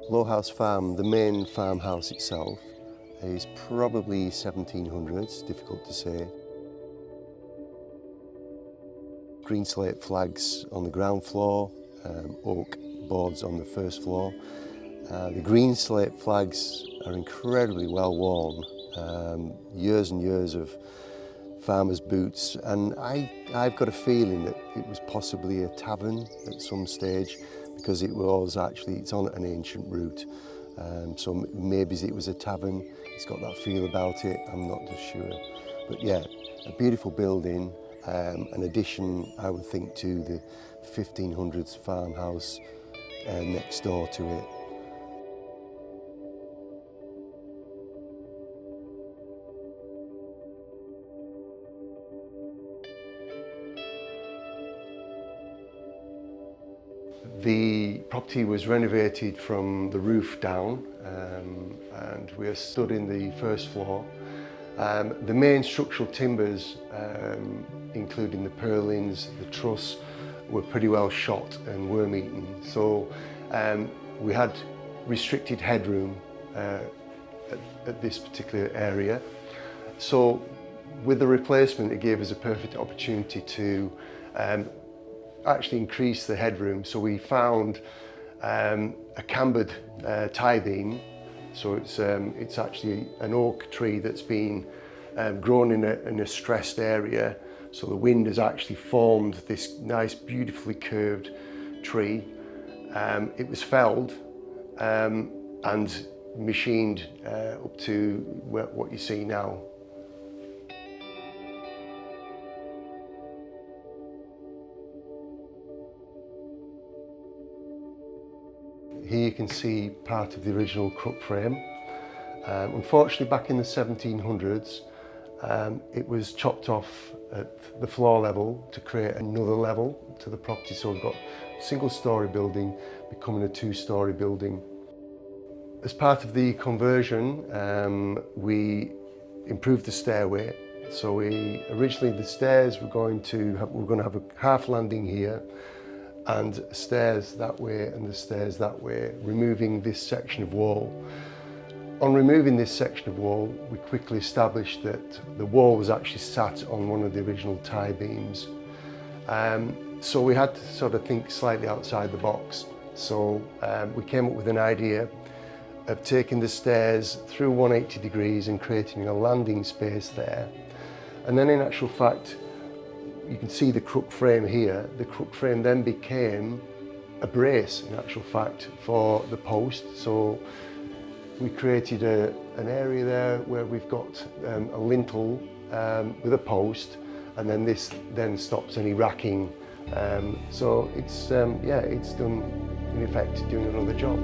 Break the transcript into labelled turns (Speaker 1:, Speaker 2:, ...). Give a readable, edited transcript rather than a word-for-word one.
Speaker 1: Low House Farm, the main farmhouse itself, is probably 1700s, difficult to say. Green slate flags on the ground floor, oak boards on the first floor. The green slate flags are incredibly well worn, years and years of farmers' boots, and I've got a feeling that it was possibly a tavern at some stage, because it's on an ancient route, so maybe it was a tavern. It's got that feel about it, I'm not too sure. But yeah, a beautiful building, an addition I would think to the 1500s farmhouse next door to it. The property was renovated from the roof down, and we are stood in the first floor. The main structural timbers, including the purlins, the truss, were pretty well shot and worm-eaten. So we had restricted headroom at this particular area. So with the replacement, it gave us a perfect opportunity to actually increase the headroom. So we found a cambered tie beam. So it's actually an oak tree that's been grown in a stressed area. So the wind has actually formed this nice, beautifully curved tree. It was felled and machined up to what you see now. Here you can see part of the original crook frame. Unfortunately, back in the 1700s, it was chopped off at the floor level to create another level to the property. So we've got a single-storey building becoming a two-storey building. As part of the conversion, we improved the stairway. So originally the stairs we're going to have a half landing here, and stairs that way and the stairs that way, removing this section of wall. On removing this section of wall, we quickly established that the wall was actually sat on one of the original tie beams. So we had to sort of think slightly outside the box. So we came up with an idea of taking the stairs through 180 degrees and creating a landing space there. And then in actual fact, you can see the crook frame here. The crook frame then became a brace, in actual fact, for the post. So we created an area there where we've got a lintel with a post, and then this then stops any racking. So it's done, in effect, doing another job.